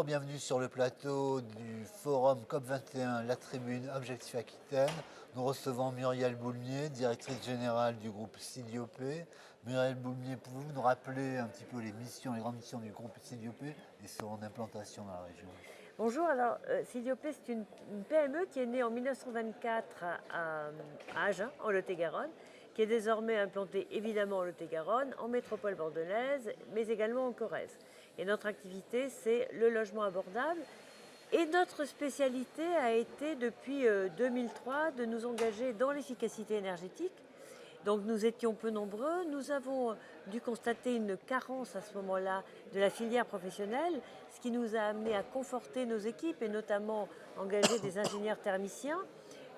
bienvenue sur le plateau du forum COP21 La Tribune Objectif Aquitaine. Nous recevons Muriel Boulmier, directrice générale du groupe CIDIOP. Muriel Boulmier, pouvez-vous nous rappeler un petit peu les grandes missions du groupe CIDIOP et son implantation dans la région? Bonjour, alors CIDIOP c'est une PME qui est née en 1924 à Agen, en Lot-et-Garonne, qui est désormais implantée évidemment en Lot-et-Garonne, en métropole bordelaise, mais également en Corrèze. Et notre activité, c'est le logement abordable. Et notre spécialité a été depuis 2003 de nous engager dans l'efficacité énergétique. Donc nous étions peu nombreux, nous avons dû constater une carence à ce moment-là de la filière professionnelle, ce qui nous a amené à conforter nos équipes et notamment engager des ingénieurs thermiciens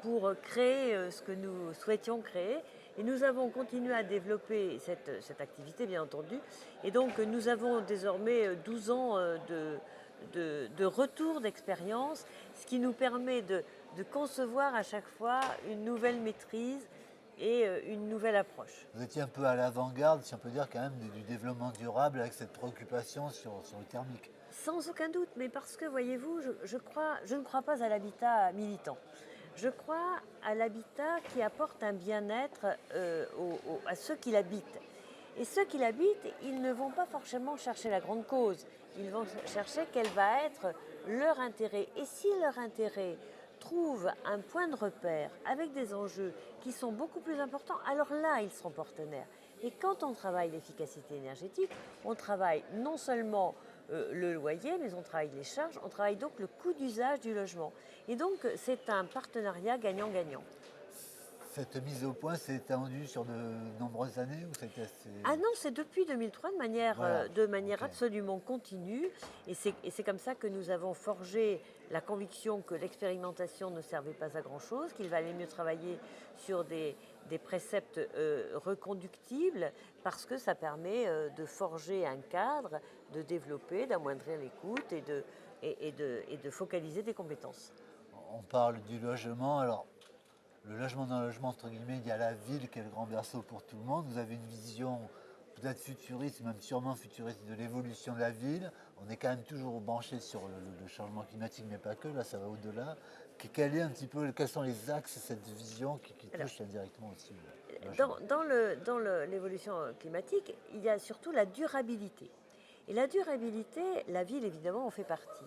pour créer ce que nous souhaitions créer. Et nous avons continué à développer cette activité, bien entendu. Et donc nous avons désormais 12 ans de retour d'expérience, ce qui nous permet de concevoir à chaque fois une nouvelle maîtrise et une nouvelle approche. Vous étiez un peu à l'avant-garde, si on peut dire, quand même, du développement durable avec cette préoccupation sur le thermique. Sans aucun doute, mais parce que, voyez-vous, je ne crois pas à l'habitat militant. Je crois à l'habitat qui apporte un bien-être à ceux qui l'habitent. Et ceux qui l'habitent, ils ne vont pas forcément chercher la grande cause. Ils vont chercher quel va être leur intérêt. Et si leur intérêt trouve un point de repère avec des enjeux qui sont beaucoup plus importants, alors là, ils seront partenaires. Et quand on travaille l'efficacité énergétique, on travaille non seulement le loyer, mais on travaille les charges, on travaille donc le coût d'usage du logement. Et donc, c'est un partenariat gagnant-gagnant. Cette mise au point s'est étendue sur de nombreuses années ou c'était assez... Ah non, c'est depuis 2003 Voilà. de manière Ok. absolument continue. Et c'est comme ça que nous avons forgé la conviction que l'expérimentation ne servait pas à grand-chose, qu'il valait mieux travailler sur des préceptes reconductibles, parce que ça permet de forger un cadre, de développer, d'amoindrir les coûts et de focaliser des compétences. On parle du logement, alors le logement dans le logement, entre guillemets, il y a la ville qui est le grand berceau pour tout le monde. Vous avez une vision peut-être futuriste, même sûrement futuriste de l'évolution de la ville. On est quand même toujours branché sur le changement climatique, mais pas que, là ça va au-delà. Quels sont les axes de cette vision qui touche indirectement aussi le logement? Dans l'évolution climatique, il y a surtout la durabilité. Et la durabilité, la ville évidemment en fait partie.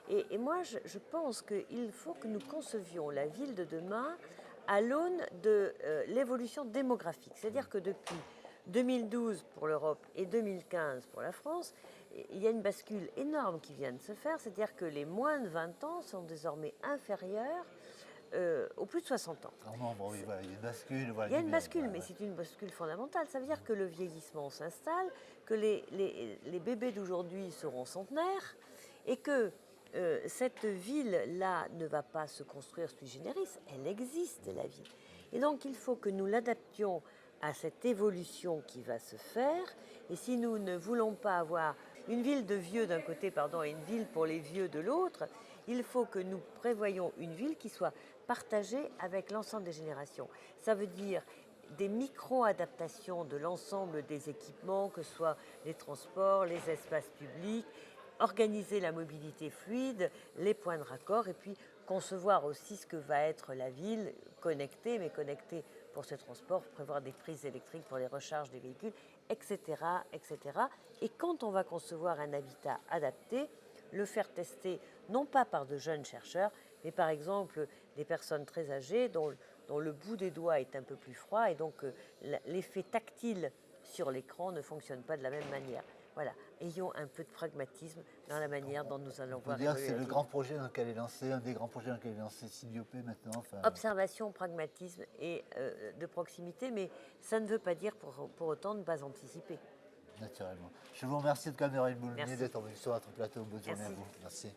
Et moi, je pense qu'il faut que nous concevions la ville de demain à l'aune de l'évolution démographique. C'est-à-dire que depuis 2012 pour l'Europe et 2015 pour la France, il y a une bascule énorme qui vient de se faire. C'est-à-dire que les moins de 20 ans sont désormais inférieurs aux plus de 60 ans. Bon, oui, voilà, il y a une bascule. Voilà, Il y a une bascule, voilà, mais ouais. c'est une bascule fondamentale. Ça veut dire que le vieillissement s'installe, que les bébés d'aujourd'hui seront centenaires et que cette ville-là ne va pas se construire sui generis, elle existe, la ville. Et donc il faut que nous l'adaptions à cette évolution qui va se faire. Et si nous ne voulons pas avoir une ville de vieux d'un côté, et une ville pour les vieux de l'autre, il faut que nous prévoyions une ville qui soit partagée avec l'ensemble des générations. Ça veut dire des micro-adaptations de l'ensemble des équipements, que ce soit les transports, les espaces publics, organiser la mobilité fluide, les points de raccord et puis concevoir aussi ce que va être la ville, connectée, mais connectée pour ce transport, prévoir des prises électriques pour les recharges des véhicules, etc., etc. Et quand on va concevoir un habitat adapté, le faire tester non pas par de jeunes chercheurs, mais par exemple des personnes très âgées dont le bout des doigts est un peu plus froid et donc l'effet tactile sur l'écran ne fonctionne pas de la même manière. Voilà, ayons un peu de pragmatisme dans la manière dont nous allons voir évoluer C'est la le ville. grand projet dans lequel est lancé, un des grands projets dans lequel est lancé CIDIOP maintenant. Enfin, Observation, pragmatisme et de proximité, mais ça ne veut pas dire pour autant ne pas anticiper. naturellement. Je vous remercie de Muriel Boulmier Merci. d'être venu sur notre plateau. Bonne journée à Merci. vous. Merci.